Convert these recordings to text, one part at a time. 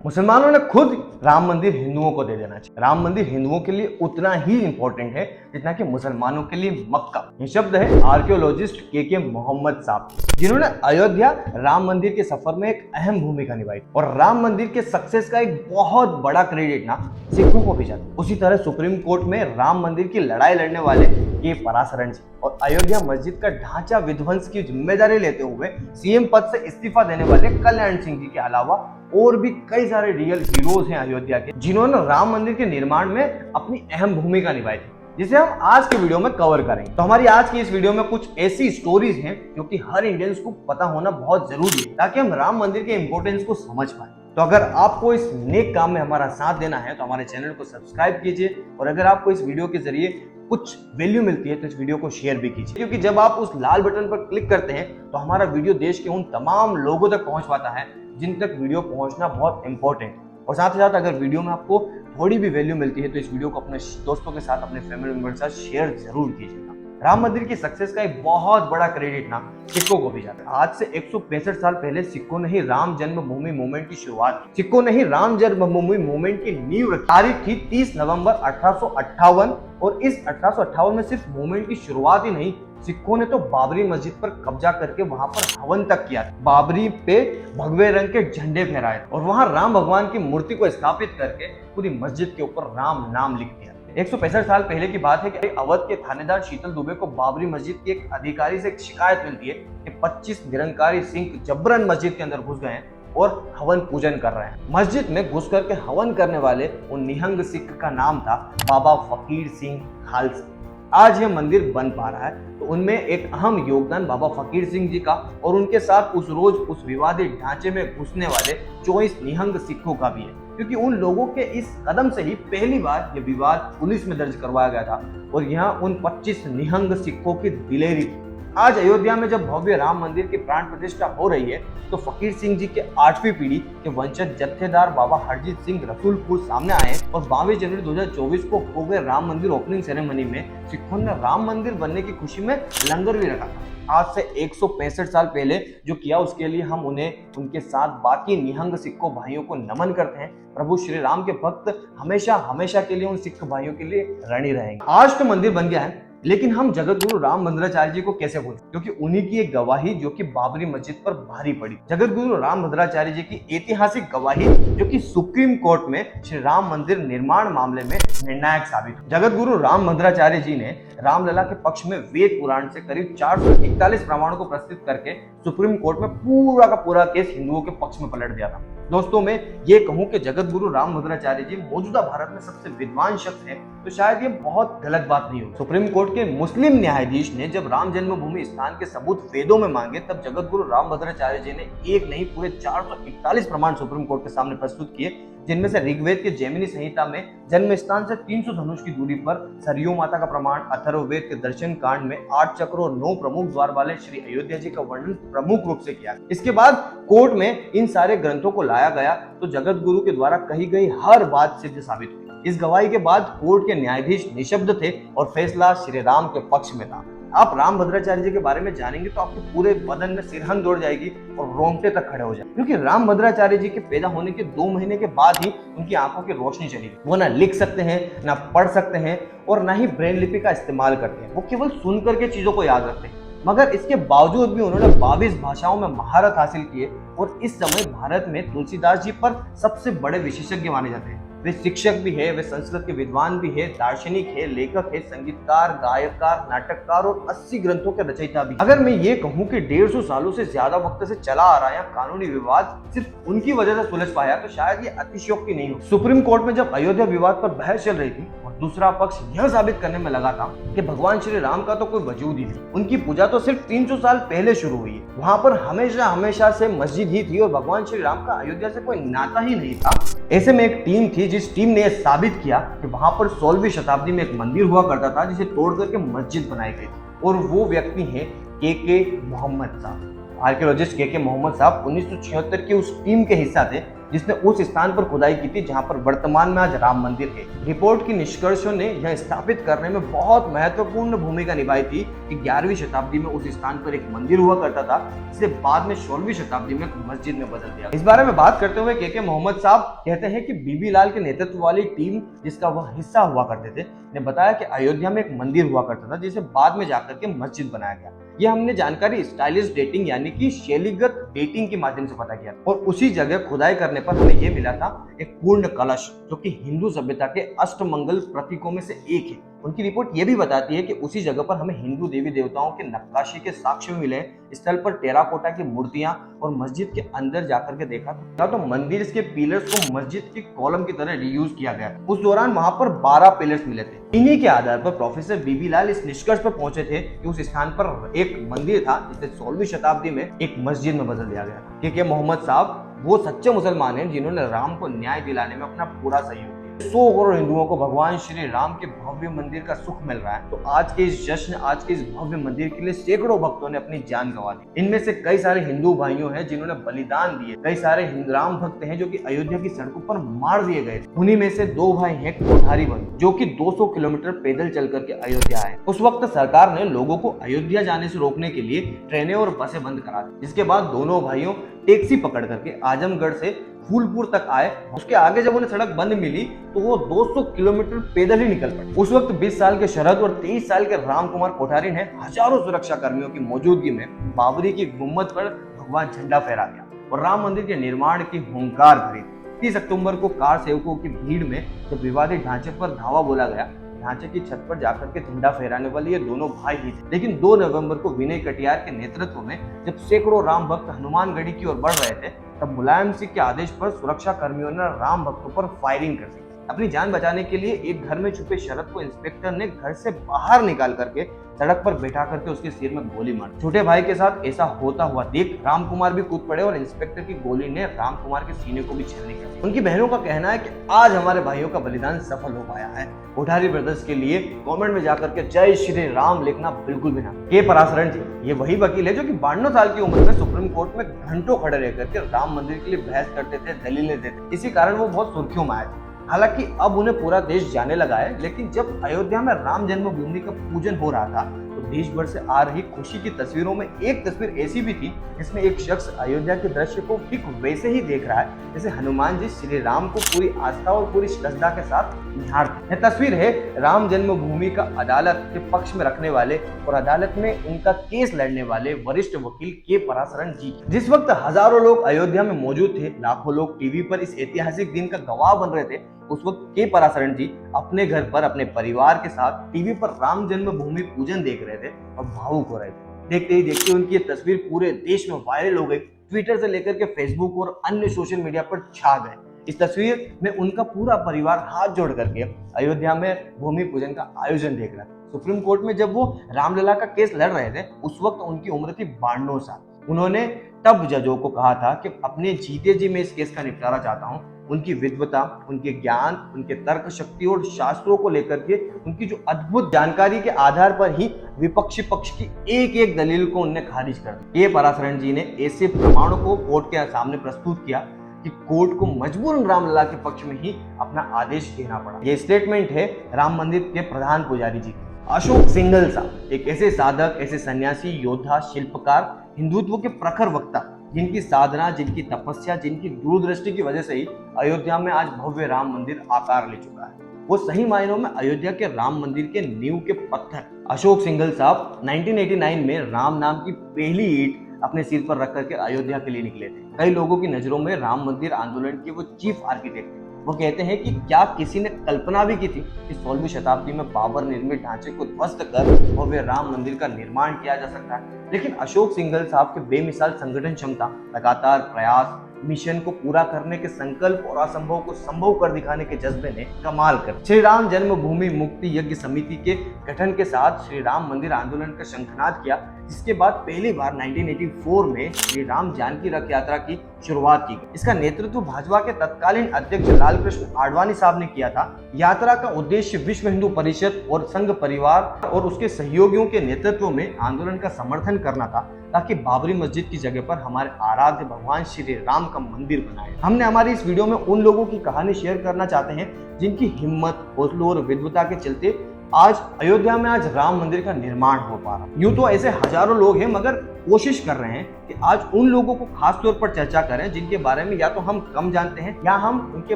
मुसलमानों ने खुद राम मंदिर हिंदुओं को दे देना चाहिए। राम मंदिर हिंदुओं के लिए उतना ही इंपॉर्टेंट है जितना कि मुसलमानों के लिए मक्का। ये शब्द है आर्कियोलॉजिस्ट के मोहम्मद साहब, जिन्होंने अयोध्या राम मंदिर के सफर में एक अहम भूमिका निभाई। और राम मंदिर के सक्सेस का एक बहुत बड़ा क्रेडिट ना सिखों को भी जाता है। उसी तरह सुप्रीम कोर्ट में राम मंदिर की लड़ाई लड़ने वाले के पराशरण जी और अयोध्या मस्जिद का ढांचा विध्वंस की जिम्मेदारी लेते हुए सीएम पद से इस्तीफा देने वाले कल्याण सिंह जी के अलावा और भी कई सारे रियल हीरोज हैं अयोध्या के, जिन्होंने राम मंदिर के निर्माण में अपनी अहम भूमिका निभाई थी, जिसे हम आज के वीडियो में कवर करेंगे। तो हमारी आज की इस वीडियो में कुछ ऐसी स्टोरीज हैं जो कि हर इंडियंस को पता होना बहुत जरूरी है, ताकि हम राम मंदिर के इंपोर्टेंस को समझ पाए। तो अगर आपको इस नेक काम में हमारा साथ देना है तो हमारे चैनल को सब्सक्राइब कीजिए, और अगर आपको इस वीडियो के जरिए कुछ वैल्यू मिलती है तो इस वीडियो को शेयर भी कीजिए, क्योंकि जब आप उस लाल बटन पर क्लिक करते हैं तो हमारा वीडियो देश के उन तमाम लोगों तक पहुंच पाता है जिन तक वीडियो पहुंचना बहुत इंपॉर्टेंट है। और साथ ही साथ अगर वीडियो में आपको थोड़ी भी वैल्यू मिलती है तो इस वीडियो को अपने दोस्तों के साथ, अपने फैमिली मेंबर के साथ शेयर जरूर कीजिएगा। राम मंदिर की सक्सेस का एक बहुत बड़ा क्रेडिट ना सिखों को भी जाता है। आज से 165 साल पहले सिखों ने ही राम जन्मभूमि मूवमेंट की शुरुआत की। सिखों ने ही राम जन्मभूमि मूवमेंट की नींव रखी। तारीख थी 30 नवंबर 1858, और इस 1858 में सिर्फ मूवमेंट की शुरुआत ही नहीं, सिखों ने तो बाबरी मस्जिद पर कब्जा करके वहां पर हवन तक किया। बाबरी पे भगवे रंग के झंडे फहराए और वहां राम भगवान की मूर्ति को स्थापित करके पूरी मस्जिद के ऊपर राम नाम लिख दिया। 165 साल पहले की बात है कि अवध के थानेदार शीतल दुबे को बाबरी मस्जिद के एक अधिकारी से एक शिकायत मिलती है कि 25 निरंकारी सिंह जबरन मस्जिद के अंदर घुस गए हैं और हवन पूजन कर रहे हैं। मस्जिद में घुस करके हवन करने वाले उन निहंग सिख का नाम था बाबा फकीर सिंह खालसा। आज यह मंदिर बन पा रहा है तो उनमें एक अहम योगदान बाबा फकीर सिंह जी का और उनके साथ उस रोज उस विवादित ढांचे में घुसने वाले 24 निहंग सिखों का भी है, क्योंकि उन लोगों के इस कदम से ही पहली बार यह विवाद पुलिस में दर्ज करवाया गया था और यहाँ उन 25 निहंग सिखों की दिलेरी थी। आज अयोध्या में जब भव्य राम मंदिर की प्राण प्रतिष्ठा हो रही है तो फकीर सिंह जी के 8वीं पीढ़ी के वंशज जत्थेदार बाबा हरजीत सिंह रसूलपुर सामने आए और 22 जनवरी 2024 को हो गए राम मंदिर ओपनिंग सेरेमनी में सिखों ने राम मंदिर बनने की खुशी में लंगर भी रखा था। आज से 165 साल पहले जो किया उसके लिए हम उन्हें, उनके साथ बाकी निहंग सिखों भाइयों को नमन करते हैं। प्रभु श्री राम के भक्त हमेशा हमेशा के लिए उन सिख भाइयों के लिए ऋणी रहेंगे। आज तो मंदिर बन गया है, लेकिन हम जगत गुरु राम भद्राचार्य जी को कैसे भूलें, क्योंकि उन्हीं की एक गवाही जो कि बाबरी मस्जिद पर भारी पड़ी। जगत गुरु राम भद्राचार्य जी की ऐतिहासिक गवाही जो कि सुप्रीम कोर्ट में श्री राम मंदिर निर्माण मामले में निर्णायक साबित हुई। जगत गुरु राम भद्राचार्य जी ने रामलला के पक्ष में वेद पुराण से करीब 441 प्रमाणों को प्रस्तुत करके सुप्रीम कोर्ट में पूरा का पूरा केस हिंदुओं के पक्ष में पलट दिया था। दोस्तों, मैं ये कहूं कि जगत गुरु राम भद्राचार्य जी मौजूदा भारत में सबसे विद्वान शख्स हैं तो शायद ये बहुत गलत बात नहीं हो। सुप्रीम कोर्ट के मुस्लिम न्यायाधीश ने जब राम जन्मभूमि स्थान के सबूत वेदों में मांगे तब जगत गुरु राम भद्राचार्य जी ने एक नहीं पूरे 441 प्रमाण सुप्रीम कोर्ट के सामने प्रस्तुत किए, जिनमें से ऋग्वेद के जैमिनी संहिता में जन्म स्थान से 300 धनुष की दूरी पर सरयू माता का प्रमाण, अथर्ववेद के दर्शन कांड में 8 चक्र और 9 प्रमुख द्वार वाले श्री अयोध्या जी का वर्णन प्रमुख रूप से किया। इसके बाद कोर्ट में इन सारे ग्रंथों को लाया गया तो जगत गुरु के द्वारा कही गई हर बात सिद्ध साबित हुई। इस गवाही के बाद कोर्ट के न्यायाधीश निशब्द थे और फैसला श्री राम के पक्ष में था। आप राम भद्राचार्य जी के बारे में जानेंगे तो आपके पूरे बदन में सिरहन दौड़ जाएगी और रोंगटे तक खड़े हो जाएंगे, क्योंकि राम भद्राचार्य जी के पैदा होने के 2 महीने के बाद ही उनकी आंखों की रोशनी चली गई। वो ना लिख सकते हैं, ना पढ़ सकते हैं और ना ही ब्रेन लिपि का इस्तेमाल करते हैं। वो केवल सुन करके चीजों को याद रखते हैं, मगर इसके बावजूद भी उन्होंने 22 भाषाओं में महारत हासिल की है और इस समय भारत में तुलसीदास जी पर सबसे बड़े विशेषज्ञ माने जाते हैं। वे शिक्षक भी है, वे संस्कृत के विद्वान भी है, दार्शनिक है, लेखक है, संगीतकार, गायककार, नाटककार और 80 ग्रंथों के रचयिता भी। अगर मैं ये कहूँ कि 150 सालों से ज्यादा वक्त से चला आ रहा है कानूनी विवाद सिर्फ उनकी वजह से सुलझ पाया तो शायद ये अतिशयोक्ति नहीं हो। सुप्रीम कोर्ट में जब अयोध्या विवाद पर बहस चल रही थी और दूसरा पक्ष यह साबित करने में लगा था कि भगवान श्री राम का तो कोई वजूद ही नहीं, उनकी पूजा तो सिर्फ 300 साल पहले शुरू हुई है, वहां पर हमेशा हमेशा से मस्जिद ही थी और भगवान श्री राम का अयोध्या से कोई नाता ही नहीं था। ऐसे में एक टीम थी जिस टीम ने यह साबित किया कि वहां पर 16वीं शताब्दी में एक मंदिर हुआ करता था जिसे तोड़ करके मस्जिद बनाई गई थी, और वो व्यक्ति है के मोहम्मद साहब। आर्कियोलॉजिस्ट के मोहम्मद साहब 1976 की उस टीम के हिस्सा थे जिसने उस स्थान पर खुदाई की थी जहां पर वर्तमान में आज राम मंदिर है। रिपोर्ट की निष्कर्षों ने यह स्थापित करने में बहुत महत्वपूर्ण भूमिका निभाई थी कि 11वीं शताब्दी में उस स्थान पर एक मंदिर हुआ करता था, जिसे बाद में 16वीं शताब्दी में एक मस्जिद में बदल दिया। इस बारे में बात करते हुए के मोहम्मद साहब कहते हैं कि बीबी लाल के नेतृत्व वाली टीम जिसका वह हिस्सा हुआ करते थे ने बताया कि अयोध्या में एक मंदिर हुआ करता था जिसे बाद में जाकर के मस्जिद बनाया गया। ये हमने जानकारी स्टाइलिश डेटिंग यानी कि शैलीगत डेटिंग के माध्यम से पता किया और उसी जगह खुदाई करने पर हमें ये मिला था एक पूर्ण कलश जो कि हिंदू सभ्यता के अष्टमंगल प्रतीकों में से एक है। उनकी रिपोर्ट ये भी बताती है कि उसी जगह पर हमें हिंदू देवी देवताओं के नक्काशी के साक्ष्य मिले। स्थल पर टेराकोटा की मूर्तियां और मस्जिद के अंदर जाकर के देखा तो मंदिर के पिलर्स को मस्जिद के कॉलम की तरह रीयूज किया गया। उस दौरान वहां पर 12 पिलर्स मिले थे। इन्हीं के आधार पर प्रोफेसर बीबी लाल इस निष्कर्ष पर पहुंचे थे कि उस स्थान पर एक मंदिर था जिसे 16वीं शताब्दी में एक मस्जिद में बदल दिया गया। के मोहम्मद साहब वो सच्चे मुसलमान हैं जिन्होंने राम को न्याय दिलाने में अपना पूरा सहयोग दिया। 100 करोड़ हिंदुओं को भगवान श्री राम के भव्य मंदिर का सुख मिल रहा है, तो आज के इस जश्न, आज के इस भव्य मंदिर के लिए सैकड़ों भक्तों ने अपनी जान गंवा दी। इनमें से कई सारे हिंदू भाइयों हैं जिन्होंने बलिदान दिए। कई सारे राम भक्त हैं जो कि अयोध्या की सड़कों पर मार दिए गए। उन्हीं में से 2 भाई हैं कोठारी भाई जो कि 200 किलोमीटर पैदल चल करके अयोध्या आए। उस वक्त सरकार ने लोगों को अयोध्या जाने से रोकने के लिए ट्रेनें और बसें बंद करा दी, जिसके बाद दोनों भाइयों टैक्सी पकड़ करके आजमगढ़ से फूलपुर तक आए। उसके आगे जब उन्हें सड़क बंद मिली तो वो 200 किलोमीटर पैदल ही निकल पड़े। उस वक्त 20 साल के शरद और 23 साल के राम कुमार कोठारी ने हजारों सुरक्षा कर्मियों की मौजूदगी में बाबरी की गुम्बद पर भगवा झंडा फहरा दिया और राम मंदिर के निर्माण की हुंकार भरी। 30 अक्टूबर को कार सेवकों की भीड़ में जब विवादित ढांचे पर धावा बोला गया, ढांचे की छत पर जाकर के झंडा फहराने वाले ये दोनों भाई ही थे। लेकिन 2 नवंबर को विनय कटियार के नेतृत्व में जब सैकड़ों राम भक्त हनुमानगढ़ी की ओर बढ़ रहे थे, तब मुलायम सिंह के आदेश पर सुरक्षा कर्मियों ने राम भक्तों पर फायरिंग कर दी। अपनी जान बचाने के लिए एक घर में छुपे शरद को इंस्पेक्टर ने घर से बाहर निकाल करके सड़क पर बैठा करके उसके सिर में गोली मार। छोटे भाई के साथ ऐसा होता हुआ देख राम कुमार भी कूद पड़े और इंस्पेक्टर की गोली ने राम कुमार के सीने को भी छेदने कर दिया। उनकी बहनों का कहना है कि आज हमारे भाइयों का बलिदान सफल हो पाया है। कोठारी ब्रदर्स के लिए कमेंट में जाकर के जय श्री राम लिखना बिल्कुल भी ना। के पराशरण जी ये वही वकील है जो कि 92 साल की उम्र में सुप्रीम कोर्ट में घंटों खड़े रह करके राम मंदिर के लिए बहस करते थे, दलीलें देते। इसी कारण वो बहुत सुर्खियों में आए थे। हालांकि अब उन्हें पूरा देश जाने लगा है, लेकिन जब अयोध्या में राम जन्मभूमि का पूजन हो रहा था तो देश भर से आ रही खुशी की तस्वीरों में एक तस्वीर ऐसी भी थी जिसमें एक शख्स अयोध्या के दृश्य को ठीक वैसे ही देख रहा है जैसे हनुमान जी श्री राम को पूरी आस्था और पूरी श्रद्धा के साथ निहारते। यह तस्वीर है राम जन्मभूमि का अदालत के पक्ष में रखने वाले और अदालत में उनका केस लड़ने वाले वरिष्ठ वकील के पराशरण जी। जिस वक्त हजारों लोग अयोध्या में मौजूद थे, लाखों लोग टीवी पर इस ऐतिहासिक दिन का गवाह बन रहे थे, उस वक्त के पराशरण जी अपने घर पर अपने परिवार के साथ टीवी पर राम जन्मभूमि पूजन देख रहे थे और भावुक हो रहे थे। देखते ही देखते उनकी ये तस्वीर पूरे देश में वायरल हो गई। ट्विटर से लेकर के फेसबुक और अन्य सोशल मीडिया पर छा गए। इस तस्वीर में उनका पूरा परिवार हाथ जोड़ करके अयोध्या में भूमि पूजन का आयोजन देख रहा था। सुप्रीम कोर्ट में जब वो रामलला का केस लड़ रहे थे, उस वक्त उनकी उम्र थी 92 साल। उन्होंने तब जजों को कहा था कि अपने जीते जी मैं इस केस का निपटारा चाहता हूँ। उनकी विद्वता, उनके ज्ञान, उनके तर्क शक्ति और शास्त्रों को लेकर के उनकी जो अद्भुत जानकारी के आधार पर ही विपक्षी पक्ष की एक एक दलील को उन्होंने खारिज कर दिया। ये पराशरण जी ने ऐसे प्रमाणों को कोर्ट के सामने प्रस्तुत किया कि कोर्ट को मजबूरन रामलला के पक्ष में ही अपना आदेश देना पड़ा। ये स्टेटमेंट है राम मंदिर के प्रधान पुजारी जी। अशोक सिंघल साहब एक ऐसे साधक, ऐसे सन्यासी, योद्धा, शिल्पकार, हिंदुत्व के प्रखर वक्ता जिनकी साधना, जिनकी तपस्या, जिनकी दूरदृष्टि की वजह से ही अयोध्या में आज भव्य राम मंदिर आकार ले चुका है। वो सही मायनों में अयोध्या के राम मंदिर के नींव के पत्थर। अशोक सिंघल साहब 1989 में राम नाम की पहली ईंट अपने सिर पर रख करके अयोध्या के लिए निकले थे। कई लोगों की नजरों में राम मंदिर आंदोलन के वो चीफ आर्किटेक्ट थे। वो कहते हैं कि क्या किसी ने कल्पना भी की थी कि 16वीं शताब्दी में बाबर निर्मित ढांचे को ध्वस्त कर भव्य राम मंदिर का निर्माण किया जा सकता है। लेकिन अशोक सिंघल साहब के बेमिसाल संगठन क्षमता, लगातार प्रयास, मिशन को पूरा करने के संकल्प और असंभव को संभव कर दिखाने के जज्बे ने कमाल कर श्री राम जन्मभूमि मुक्ति यज्ञ समिति के गठन के साथ श्री राम मंदिर आंदोलन का शंखनाद किया। जिसके बाद पहली बार 1984 में श्री राम जानकी रथ यात्रा की शुरुआत की गई। इसका नेतृत्व भाजपा के तत्कालीन अध्यक्ष लालकृष्ण आडवाणी साहब ने किया था। यात्रा का उद्देश्य विश्व हिंदू परिषद और संघ परिवार और उसके सहयोगियों के नेतृत्व में आंदोलन का समर्थन करना था, ताकि बाबरी मस्जिद की जगह पर हमारे आराध्य भगवान श्री राम का मंदिर बनाए। हमने हमारी इस वीडियो में उन लोगों की कहानी शेयर करना चाहते हैं जिनकी हिम्मत, हौसले और विद्वता के चलते आज अयोध्या में आज राम मंदिर का निर्माण हो पा रहा। यूं तो ऐसे हजारों लोग हैं, मगर कोशिश कर रहे हैं कि आज उन लोगों को खास तौर पर चर्चा करें जिनके बारे में या तो हम कम जानते हैं या हम उनके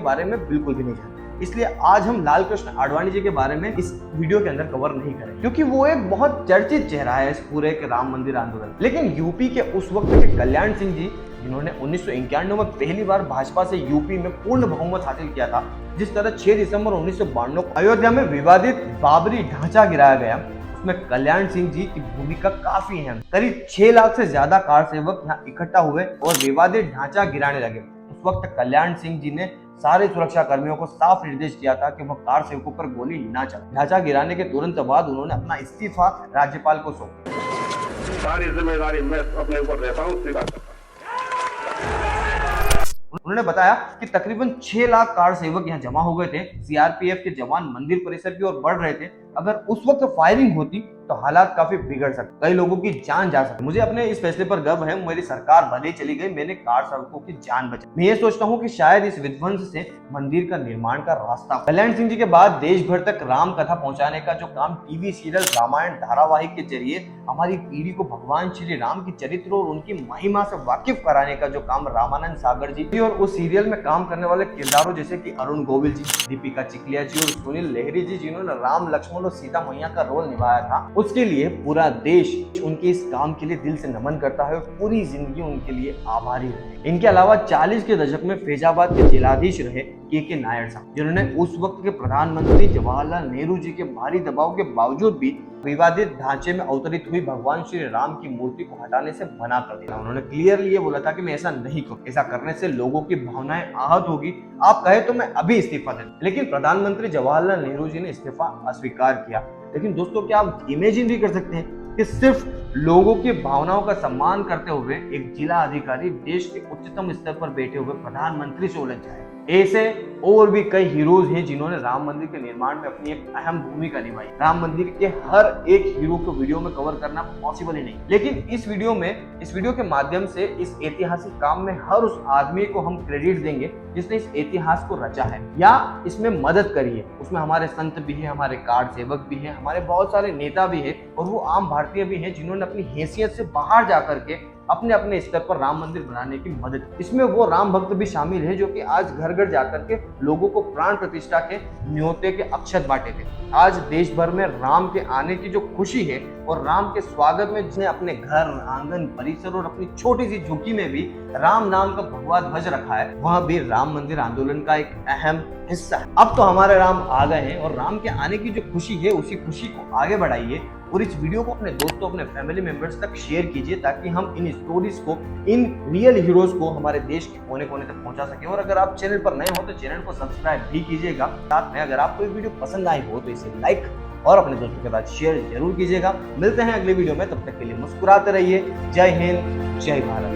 बारे में बिल्कुल भी नहीं जानते। इसलिए आज हम लालकृष्ण आडवाणी जी के बारे में इस वीडियो के अंदर कवर नहीं करें, क्योंकि वो एक बहुत चर्चित चेहरा है इस पूरे के राम मंदिर आंदोलन। लेकिन यूपी के उस वक्त के कल्याण सिंह जी, जिन्होंने 1991 में पहली बार भाजपा से यूपी में पूर्ण बहुमत हासिल किया था, जिस तरह 6 दिसंबर 1992 को अयोध्या में विवादित बाबरी ढांचा गिराया गया, उसमें कल्याण सिंह जी की भूमिका काफी है। करीब 6 लाख से ज्यादा कार सेवक यहाँ इकट्ठा हुए और विवादित ढांचा गिराने लगे। उस वक्त कल्याण सिंह जी ने सारे सुरक्षा कर्मियों को साफ निर्देश दिया था कि वह कार सेवकों पर गोली न चलाएं। ढांचा गिराने के तुरंत बाद उन्होंने अपना इस्तीफा राज्यपाल को सौंपा। सारी जिम्मेदारी मैं अपने ऊपर लेता हूँ। उन्होंने बताया कि तकरीबन 6 लाख कार सेवक यहाँ जमा हो गए थे। सीआरपीएफ के जवान मंदिर परिसर की ओर बढ़ रहे थे। अगर उस वक्त फायरिंग होती तो हालात काफी बिगड़ सकते, कई लोगों की जान जा सकती। मुझे अपने इस फैसले पर गर्व है। मेरी सरकार भले ही चली गई, मैंने कार सेवकों की जान बचाई। मैं ये सोचता हूँ कि शायद इस विध्वंस से मंदिर का निर्माण का रास्ता। कल्याण सिंह जी के बाद देश भर तक राम कथा पहुंचाने का जो काम टीवी सीरियल रामायण धारावाहिक के जरिए हमारी पीढ़ी को भगवान श्री राम की चरित्र और उनकी महिमा से वाकिफ कराने का जो काम रामानंद सागर जी और उस सीरियल में काम करने वाले किरदारों जैसे कि अरुण गोविल जी, दीपिका चिकलिया जी और सुनील लहरी जी, जिन्होंने राम, लक्ष्मण और सीता मैया का रोल निभाया था, उसके लिए पूरा देश उनके इस काम के लिए दिल से नमन करता है और पूरी जिंदगी उनके लिए आभारी है। इनके अलावा 40 के दशक में फैजाबाद के जिलाधीश रहे के नायर साहब, जिन्होंने उस वक्त के प्रधानमंत्री जवाहरलाल नेहरू जी के भारी दबाव के बावजूद भी विवादित ढांचे में अवतरित हुई भगवान श्री राम की मूर्ति को हटाने से मना कर दिया। उन्होंने क्लियरली ये बोला था कि मैं ऐसा नहीं करूँ, ऐसा करने से लोगों की भावनाएं आहत होगी, आप कहे तो मैं अभी इस्तीफा दे दूं। लेकिन प्रधानमंत्री जवाहरलाल नेहरू जी ने इस्तीफा अस्वीकार किया। लेकिन दोस्तों, क्या आप इमेजिन भी कर सकते हैं कि सिर्फ लोगों की भावनाओं का सम्मान करते हुए एक जिला अधिकारी देश के उच्चतम स्तर पर बैठे हुए प्रधानमंत्री से उलझ जाए। ऐसे और भी कई हीरोज हैं जिन्होंने राम मंदिर के निर्माण में अपनी एक अहम भूमिका निभाई। राम मंदिर के हर एक हीरो को वीडियो में कवर करना पॉसिबल ही नहीं, लेकिन इस वीडियो के माध्यम से इस ऐतिहासिक काम में हर उस आदमी को हम क्रेडिट देंगे जिसने इस इतिहास को रचा है या इसमें मदद करी है। उसमें हमारे संत भी है, हमारे कार सेवक भी है, हमारे बहुत सारे नेता भी है और वो आम भारतीय भी है जिन्होंने अपनी हैसियत से बाहर जाकर के अपने अपने स्तर पर राम मंदिर बनाने की मदद। इसमें वो राम भक्त भी शामिल है जो कि आज घर घर जाकर के लोगों को प्राण प्रतिष्ठा के न्योते के अक्षत बांटे थे। आज देश भर में राम के आने की जो खुशी है और राम के स्वागत में जिसने अपने घर, आंगन, परिसर और अपनी छोटी सी झुग्गी में भी राम नाम का भगवा ध्वज रखा है, वह भी राम मंदिर आंदोलन का एक अहम हिस्सा है। अब तो हमारे राम आ गए हैं और राम के आने की जो खुशी है उसी खुशी को आगे बढ़ाइए और इस वीडियो को अपने दोस्तों, अपने फैमिली मेंबर्स तक शेयर कीजिए ताकि हम इन स्टोरीज को, इन रियल हीरोज को हमारे देश के कोने कोने तक पहुंचा सके। और अगर आप चैनल पर नए हो तो चैनल को सब्सक्राइब भी कीजिएगा। साथ में अगर आपको ये वीडियो पसंद आई हो तो इसे लाइक और अपने दोस्तों के साथ शेयर जरूर कीजिएगा। मिलते हैं अगले वीडियो में, तब तक के लिए मुस्कुराते रहिए। जय हिंद, जय भारत।